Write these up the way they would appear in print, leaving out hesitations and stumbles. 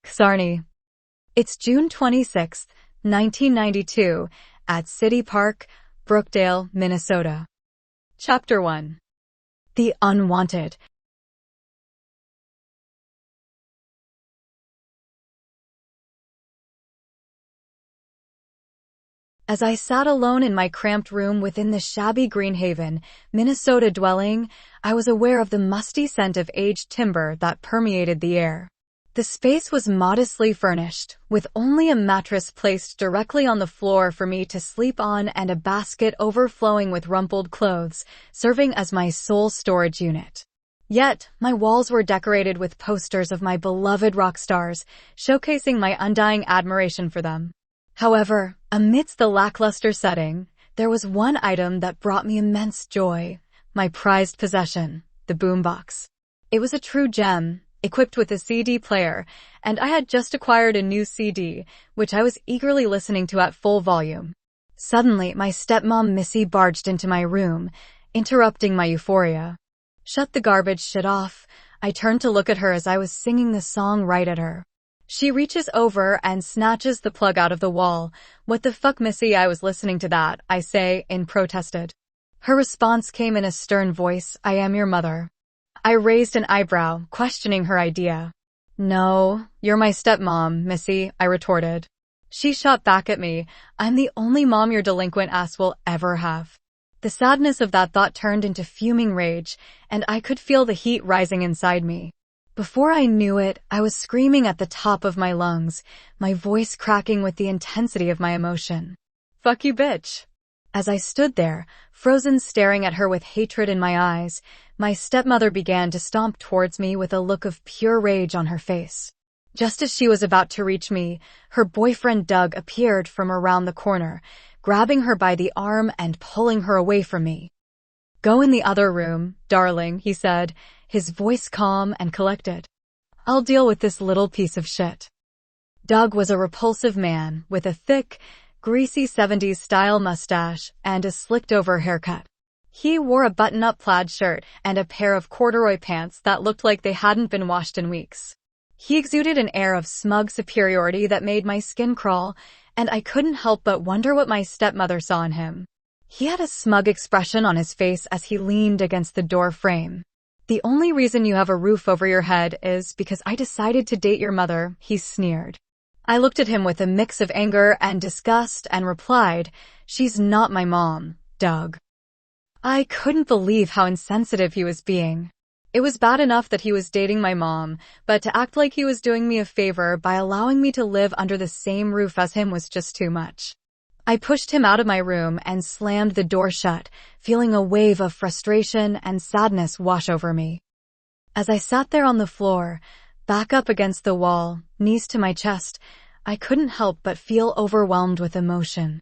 Kzarny. It's June 26, 1992, at City Park, Brookdale, Minnesota. Chapter 1. The Unwanted. As I sat alone in my cramped room within the shabby Greenhaven, Minnesota dwelling, I was aware of the musty scent of aged timber that permeated the air. The space was modestly furnished, with only a mattress placed directly on the floor for me to sleep on and a basket overflowing with rumpled clothes, serving as my sole storage unit. Yet, my walls were decorated with posters of my beloved rock stars, showcasing my undying admiration for them. However, amidst the lackluster setting, there was one item that brought me immense joy, my prized possession, the boombox. It was a true gem, equipped with a CD player, and I had just acquired a new CD, which I was eagerly listening to at full volume. Suddenly, my stepmom Missy barged into my room, interrupting my euphoria. "Shut the garbage shit off." I turned to look at her as I was singing the song right at her. She reaches over and snatches the plug out of the wall. "What the fuck, Missy, I was listening to that," I say, in protested. Her response came in a stern voice, "I am your mother." I raised an eyebrow, questioning her idea. "No, you're my stepmom, Missy," I retorted. She shot back at me, "I'm the only mom your delinquent ass will ever have." The sadness of that thought turned into fuming rage, and I could feel the heat rising inside me. Before I knew it, I was screaming at the top of my lungs, my voice cracking with the intensity of my emotion. "Fuck you, bitch." As I stood there, frozen staring at her with hatred in my eyes, my stepmother began to stomp towards me with a look of pure rage on her face. Just as she was about to reach me, her boyfriend Doug appeared from around the corner, grabbing her by the arm and pulling her away from me. "Go in the other room, darling," he said, his voice calm and collected. "I'll deal with this little piece of shit." Doug was a repulsive man with a thick, greasy 70s-style mustache and a slicked-over haircut. He wore a button-up plaid shirt and a pair of corduroy pants that looked like they hadn't been washed in weeks. He exuded an air of smug superiority that made my skin crawl, and I couldn't help but wonder what my stepmother saw in him. He had a smug expression on his face as he leaned against the door frame. "The only reason you have a roof over your head is because I decided to date your mother," he sneered. I looked at him with a mix of anger and disgust and replied, "She's not my mom, Doug." I couldn't believe how insensitive he was being. It was bad enough that he was dating my mom, but to act like he was doing me a favor by allowing me to live under the same roof as him was just too much. I pushed him out of my room and slammed the door shut, feeling a wave of frustration and sadness wash over me. As I sat there on the floor, back up against the wall, knees to my chest, I couldn't help but feel overwhelmed with emotion.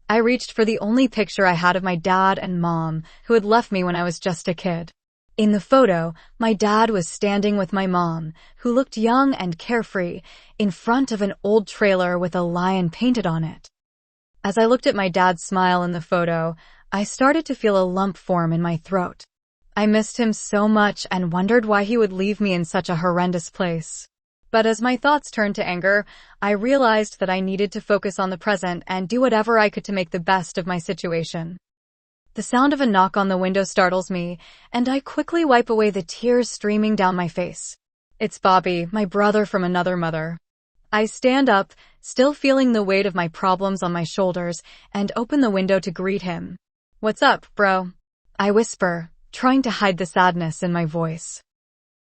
I reached for the only picture I had of my dad and mom, who had left me when I was just a kid. In the photo, my dad was standing with my mom, who looked young and carefree, in front of an old trailer with a lion painted on it. As I looked at my dad's smile in the photo, I started to feel a lump form in my throat. I missed him so much and wondered why he would leave me in such a horrendous place. But as my thoughts turned to anger, I realized that I needed to focus on the present and do whatever I could to make the best of my situation. The sound of a knock on the window startles me, and I quickly wipe away the tears streaming down my face. It's Bobby, my brother from another mother. I stand up, still feeling the weight of my problems on my shoulders, and open the window to greet him. "What's up, bro?" I whisper, trying to hide the sadness in my voice.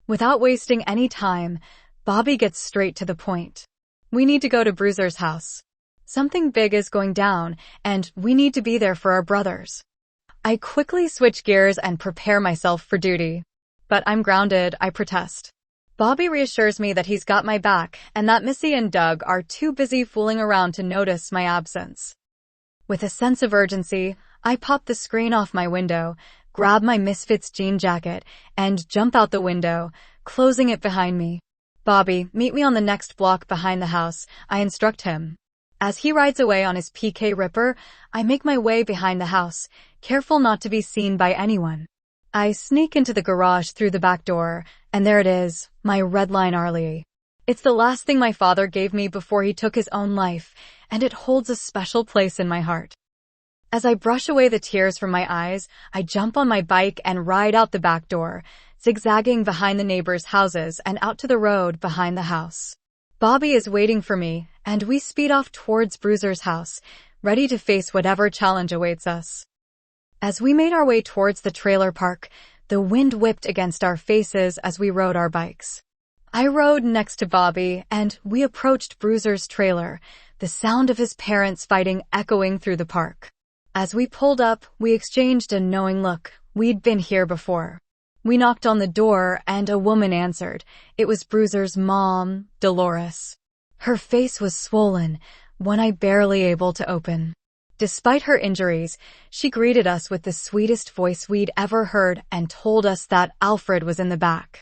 Without wasting any time, Bobby gets straight to the point. "We need to go to Bruiser's house. Something big is going down, and we need to be there for our brothers." I quickly switch gears and prepare myself for duty. "But I'm grounded," I protest. Bobby reassures me that he's got my back and that Missy and Doug are too busy fooling around to notice my absence. With a sense of urgency, I pop the screen off my window, grab my Misfits jean jacket, and jump out the window, closing it behind me. "Bobby, meet me on the next block behind the house," I instruct him. As he rides away on his PK Ripper, I make my way behind the house, careful not to be seen by anyone. I sneak into the garage through the back door, and there it is, my Redline Arlie. It's the last thing my father gave me before he took his own life, and it holds a special place in my heart. As I brush away the tears from my eyes, I jump on my bike and ride out the back door, zigzagging behind the neighbors' houses and out to the road behind the house. Bobby is waiting for me, and we speed off towards Bruiser's house, ready to face whatever challenge awaits us. As we made our way towards the trailer park, the wind whipped against our faces as we rode our bikes. I rode next to Bobby, and we approached Bruiser's trailer, the sound of his parents fighting echoing through the park. As we pulled up, we exchanged a knowing look. We'd been here before. We knocked on the door, and a woman answered. It was Bruiser's mom, Dolores. Her face was swollen, one eye barely able to open. Despite her injuries, she greeted us with the sweetest voice we'd ever heard and told us that Alfred was in the back.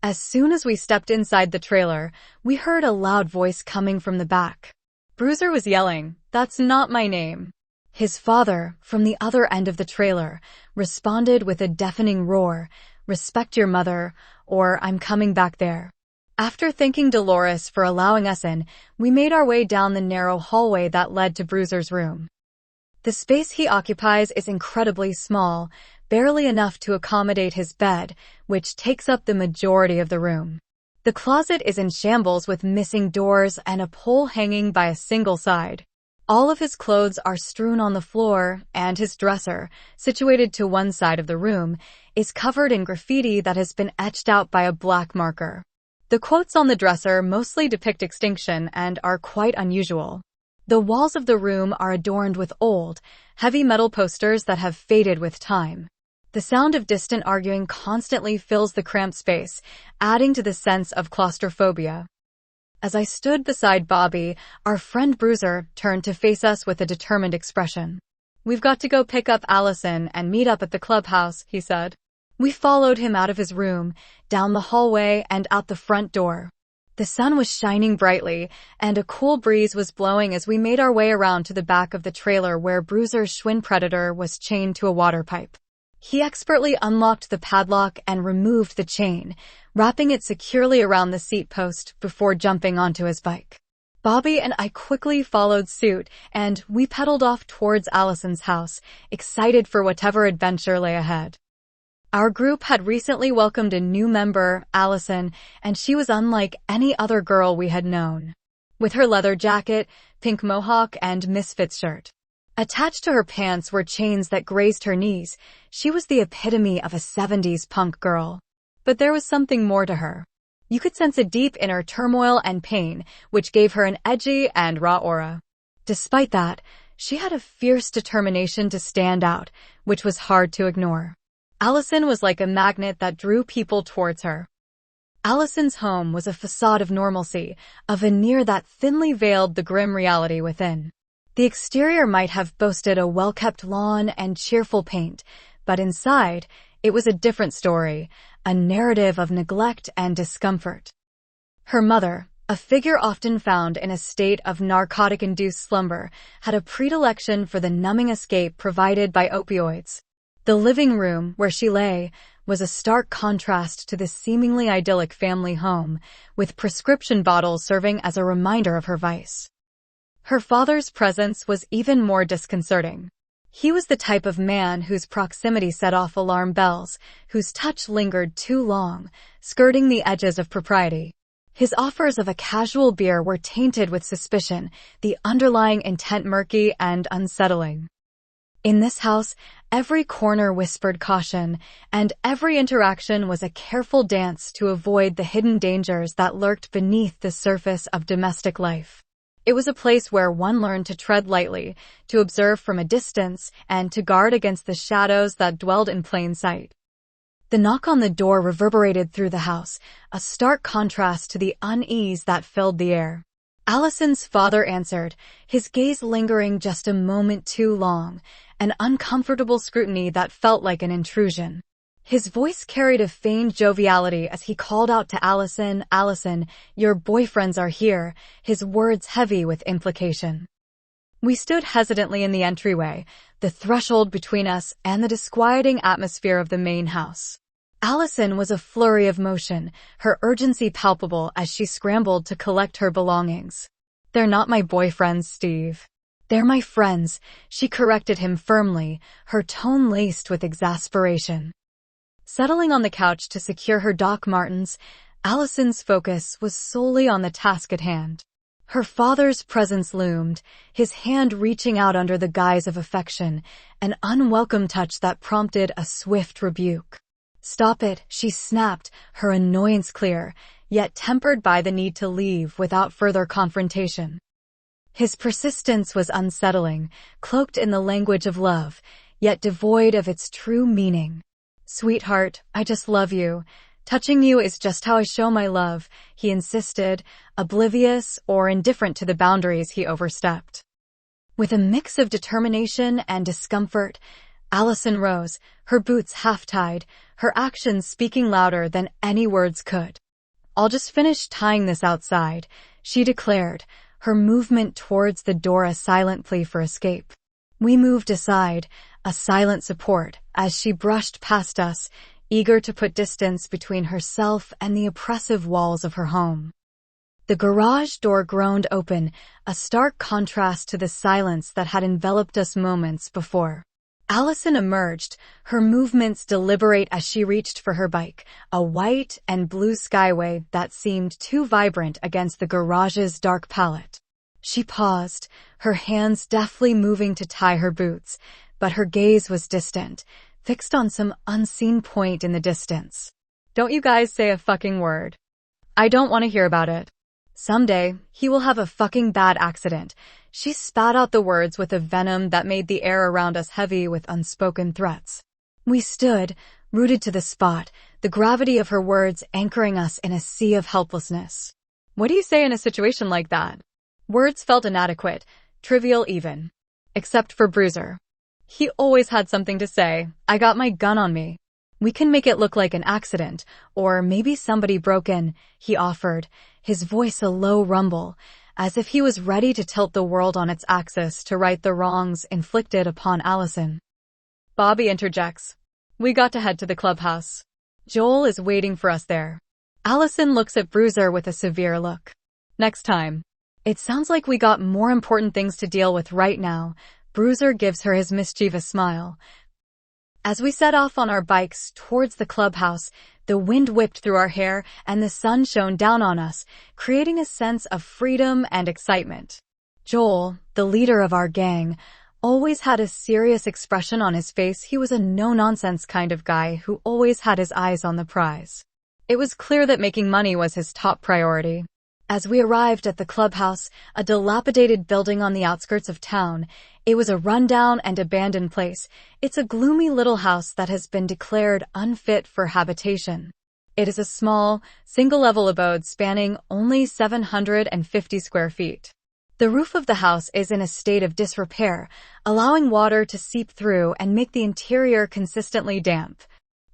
As soon as we stepped inside the trailer, we heard a loud voice coming from the back. Bruiser was yelling, "That's not my name." His father, from the other end of the trailer, responded with a deafening roar, "Respect your mother, or I'm coming back there." After thanking Dolores for allowing us in, we made our way down the narrow hallway that led to Bruiser's room. The space he occupies is incredibly small, barely enough to accommodate his bed, which takes up the majority of the room. The closet is in shambles with missing doors and a pole hanging by a single side. All of his clothes are strewn on the floor, and his dresser, situated to one side of the room, is covered in graffiti that has been etched out by a black marker. The quotes on the dresser mostly depict extinction and are quite unusual. The walls of the room are adorned with old, heavy metal posters that have faded with time. The sound of distant arguing constantly fills the cramped space, adding to the sense of claustrophobia. As I stood beside Bobby, our friend Bruiser turned to face us with a determined expression. "We've got to go pick up Allison and meet up at the clubhouse," he said. We followed him out of his room, down the hallway and out the front door. The sun was shining brightly, and a cool breeze was blowing as we made our way around to the back of the trailer where Bruiser's Schwinn Predator was chained to a water pipe. He expertly unlocked the padlock and removed the chain, wrapping it securely around the seat post before jumping onto his bike. Bobby and I quickly followed suit, and we pedaled off towards Allison's house, excited for whatever adventure lay ahead. Our group had recently welcomed a new member, Allison, and she was unlike any other girl we had known. With her leather jacket, pink mohawk, and misfits shirt. Attached to her pants were chains that grazed her knees. She was the epitome of a 70s punk girl. But there was something more to her. You could sense a deep inner turmoil and pain, which gave her an edgy and raw aura. Despite that, she had a fierce determination to stand out, which was hard to ignore. Allison was like a magnet that drew people towards her. Allison's home was a facade of normalcy, a veneer that thinly veiled the grim reality within. The exterior might have boasted a well-kept lawn and cheerful paint, but inside, it was a different story, a narrative of neglect and discomfort. Her mother, a figure often found in a state of narcotic-induced slumber, had a predilection for the numbing escape provided by opioids. The living room, where she lay, was a stark contrast to the seemingly idyllic family home, with prescription bottles serving as a reminder of her vice. Her father's presence was even more disconcerting. He was the type of man whose proximity set off alarm bells, whose touch lingered too long, skirting the edges of propriety. His offers of a casual beer were tainted with suspicion, the underlying intent murky and unsettling. In this house, every corner whispered caution, and every interaction was a careful dance to avoid the hidden dangers that lurked beneath the surface of domestic life. It was a place where one learned to tread lightly, to observe from a distance, and to guard against the shadows that dwelled in plain sight. The knock on the door reverberated through the house, a stark contrast to the unease that filled the air. Allison's father answered, his gaze lingering just a moment too long, an uncomfortable scrutiny that felt like an intrusion. His voice carried a feigned joviality as he called out to Allison, "Allison, your boyfriends are here," his words heavy with implication. We stood hesitantly in the entryway, the threshold between us and the disquieting atmosphere of the main house. Allison was a flurry of motion, her urgency palpable as she scrambled to collect her belongings. "They're not my boyfriends, Steve. They're my friends," she corrected him firmly, her tone laced with exasperation. Settling on the couch to secure her Doc Martens, Allison's focus was solely on the task at hand. Her father's presence loomed, his hand reaching out under the guise of affection, an unwelcome touch that prompted a swift rebuke. "Stop it," she snapped, her annoyance clear, yet tempered by the need to leave without further confrontation. His persistence was unsettling, cloaked in the language of love, yet devoid of its true meaning. "Sweetheart, I just love you. Touching you is just how I show my love," he insisted, oblivious or indifferent to the boundaries he overstepped. With a mix of determination and discomfort, Allison rose, her boots half-tied, her actions speaking louder than any words could. "I'll just finish tying this outside," she declared, her movement towards the door a silent plea for escape. We moved aside, a silent support, as she brushed past us, eager to put distance between herself and the oppressive walls of her home. The garage door groaned open, a stark contrast to the silence that had enveloped us moments before. Allison emerged, her movements deliberate as she reached for her bike, a white and blue skyway that seemed too vibrant against the garage's dark palette. She paused, her hands deftly moving to tie her boots, but her gaze was distant, fixed on some unseen point in the distance. "Don't you guys say a fucking word. I don't want to hear about it. Someday, he will have a fucking bad accident." She spat out the words with a venom that made the air around us heavy with unspoken threats. We stood, rooted to the spot, the gravity of her words anchoring us in a sea of helplessness. What do you say in a situation like that? Words felt inadequate, trivial even. Except for Bruiser. He always had something to say. "I got my gun on me. We can make it look like an accident, or maybe somebody broke in," he offered, his voice a low rumble, as if he was ready to tilt the world on its axis to right the wrongs inflicted upon Allison. Bobby interjects. "We got to head to the clubhouse. Joel is waiting for us there." Allison looks at Bruiser with a severe look. "Next time." "It sounds like we got more important things to deal with right now." Bruiser gives her his mischievous smile. As we set off on our bikes towards the clubhouse, the wind whipped through our hair and the sun shone down on us, creating a sense of freedom and excitement. Joel, the leader of our gang, always had a serious expression on his face. He was a no-nonsense kind of guy who always had his eyes on the prize. It was clear that making money was his top priority. As we arrived at the clubhouse, a dilapidated building on the outskirts of town, it was a rundown and abandoned place. It's a gloomy little house that has been declared unfit for habitation. It is a small, single-level abode spanning only 750 square feet. The roof of the house is in a state of disrepair, allowing water to seep through and make the interior consistently damp.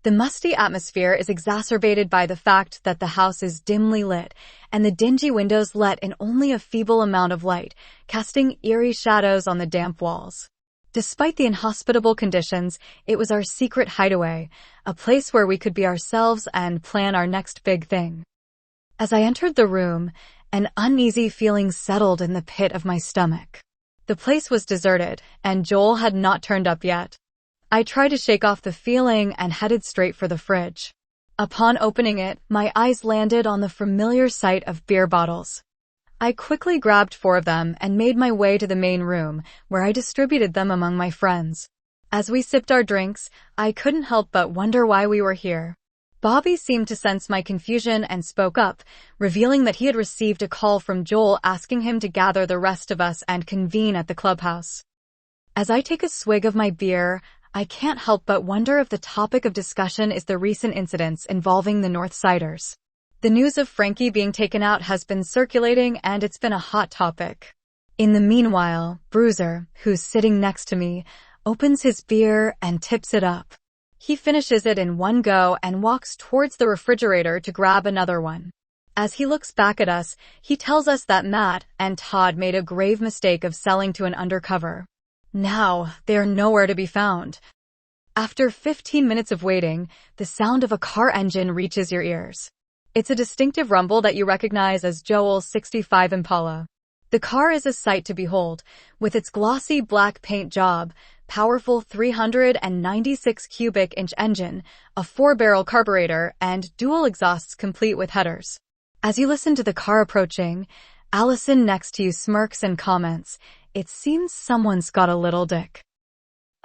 The musty atmosphere is exacerbated by the fact that the house is dimly lit, and the dingy windows let in only a feeble amount of light, casting eerie shadows on the damp walls. Despite the inhospitable conditions, it was our secret hideaway, a place where we could be ourselves and plan our next big thing. As I entered the room, an uneasy feeling settled in the pit of my stomach. The place was deserted, and Joel had not turned up yet. I tried to shake off the feeling and headed straight for the fridge. Upon opening it, my eyes landed on the familiar sight of beer bottles. I quickly grabbed 4 of them and made my way to the main room, where I distributed them among my friends. As we sipped our drinks, I couldn't help but wonder why we were here. Bobby seemed to sense my confusion and spoke up, revealing that he had received a call from Joel asking him to gather the rest of us and convene at the clubhouse. As I take a swig of my beer, I can't help but wonder if the topic of discussion is the recent incidents involving the Northsiders. The news of Frankie being taken out has been circulating and it's been a hot topic. In the meanwhile, Bruiser, who's sitting next to me, opens his beer and tips it up. He finishes it in one go and walks towards the refrigerator to grab another one. As he looks back at us, he tells us that Matt and Todd made a grave mistake of selling to an undercover. Now, they're nowhere to be found. After 15 minutes of waiting, the sound of a car engine reaches your ears. It's a distinctive rumble that you recognize as Joel's '65 Impala. The car is a sight to behold, with its glossy black paint job, powerful 396 cubic inch engine, a 4-barrel carburetor, and dual exhausts complete with headers. As you listen to the car approaching, Allison next to you smirks and comments, "It seems someone's got a little dick."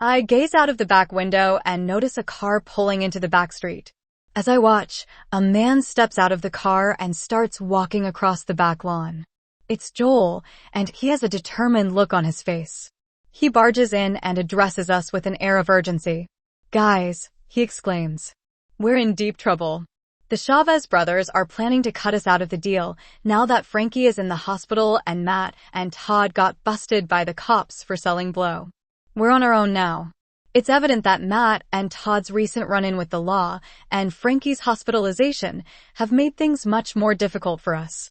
I gaze out of the back window and notice a car pulling into the back street. As I watch, a man steps out of the car and starts walking across the back lawn. It's Joel, and he has a determined look on his face. He barges in and addresses us with an air of urgency. "Guys," he exclaims, "we're in deep trouble. The Chavez brothers are planning to cut us out of the deal now that Frankie is in the hospital and Matt and Todd got busted by the cops for selling blow. We're on our own now. It's evident that Matt and Todd's recent run-in with the law and Frankie's hospitalization have made things much more difficult for us."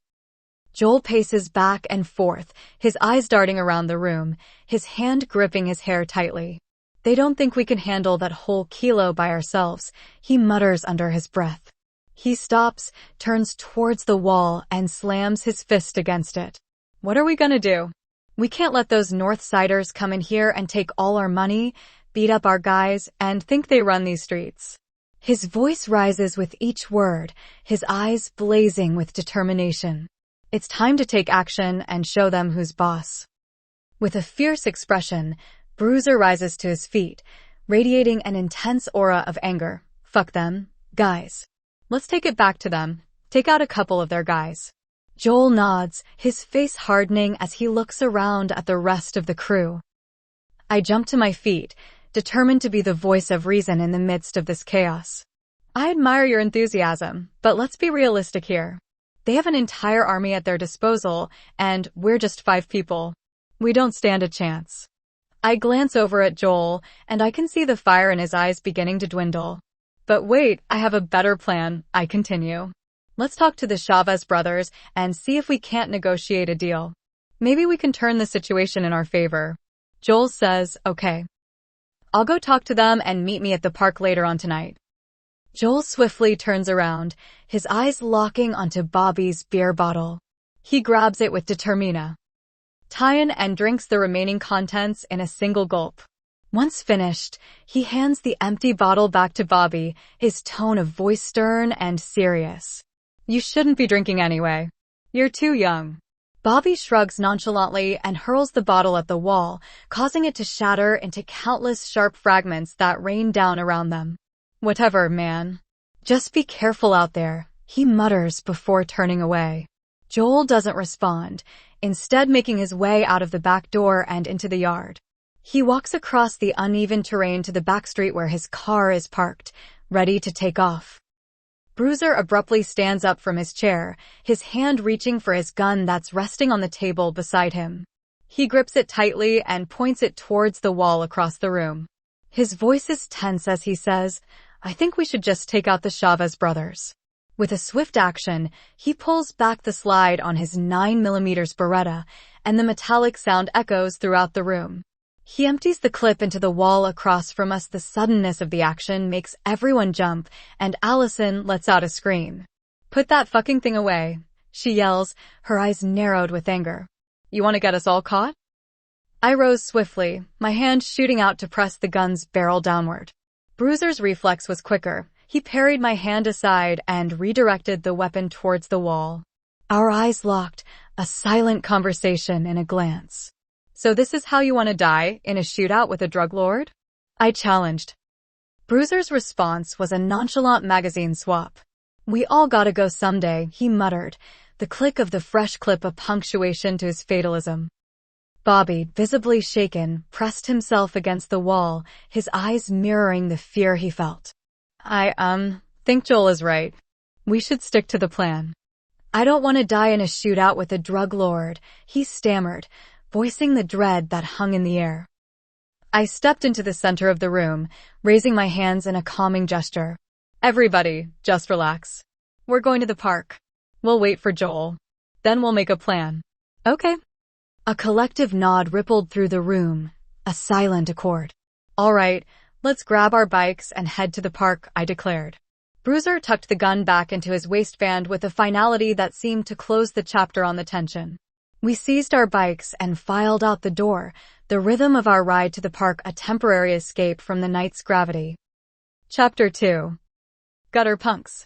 Joel paces back and forth, his eyes darting around the room, his hand gripping his hair tightly. "They don't think we can handle that whole kilo by ourselves," he mutters under his breath. He stops, turns towards the wall, and slams his fist against it. "What are we gonna do? We can't let those Northsiders come in here and take all our money, beat up our guys, and think they run these streets." His voice rises with each word, his eyes blazing with determination. It's time to take action and show them who's boss. With a fierce expression, Bruiser rises to his feet, radiating an intense aura of anger. "Fuck them, guys. Let's take it back to them. Take out a couple of their guys." Joel nods, his face hardening as he looks around at the rest of the crew. I jump to my feet, determined to be the voice of reason in the midst of this chaos. "I admire your enthusiasm, but let's be realistic here. They have an entire army at their disposal, and we're just 5 people. We don't stand a chance." I glance over at Joel, and I can see the fire in his eyes beginning to dwindle. "But wait, I have a better plan," I continue. "Let's talk to the Chavez brothers and see if we can't negotiate a deal. Maybe we can turn the situation in our favor." Joel says, "Okay. I'll go talk to them and meet me at the park later on tonight." Joel swiftly turns around, his eyes locking onto Bobby's beer bottle. He grabs it with determina. Tyan and drinks the remaining contents in a single gulp. Once finished, he hands the empty bottle back to Bobby, his tone of voice stern and serious. "You shouldn't be drinking anyway. You're too young." Bobby shrugs nonchalantly and hurls the bottle at the wall, causing it to shatter into countless sharp fragments that rain down around them. "Whatever, man. Just be careful out there," he mutters before turning away. Joel doesn't respond, instead making his way out of the back door and into the yard. He walks across the uneven terrain to the back street where his car is parked, ready to take off. Bruiser abruptly stands up from his chair, his hand reaching for his gun that's resting on the table beside him. He grips it tightly and points it towards the wall across the room. His voice is tense as he says, "I think we should just take out the Chavez brothers." With a swift action, he pulls back the slide on his 9mm Beretta, and the metallic sound echoes throughout the room. He empties the clip into the wall across from us. The suddenness of the action makes everyone jump, and Allison lets out a scream. "Put that fucking thing away," she yells, her eyes narrowed with anger. "You want to get us all caught?" I rose swiftly, my hand shooting out to press the gun's barrel downward. Bruiser's reflex was quicker. He parried my hand aside and redirected the weapon towards the wall. Our eyes locked, a silent conversation in a glance. "So this is how you want to die, in a shootout with a drug lord?" I challenged. Bruiser's response was a nonchalant magazine swap. "We all gotta go someday," he muttered, the click of the fresh clip a punctuation to his fatalism. Bobby, visibly shaken, pressed himself against the wall, his eyes mirroring the fear he felt. I think Joel is right. We should stick to the plan." "I don't want to die in a shootout with a drug lord," he stammered, voicing the dread that hung in the air. I stepped into the center of the room, raising my hands in a calming gesture. "Everybody, just relax. We're going to the park. We'll wait for Joel. Then we'll make a plan." "Okay." A collective nod rippled through the room, a silent accord. "All right, "Let's grab our bikes and head to the park," I declared. Bruiser tucked the gun back into his waistband with a finality that seemed to close the chapter on the tension. We seized our bikes and filed out the door, the rhythm of our ride to the park a temporary escape from the night's gravity. Chapter 2. Gutter Punks.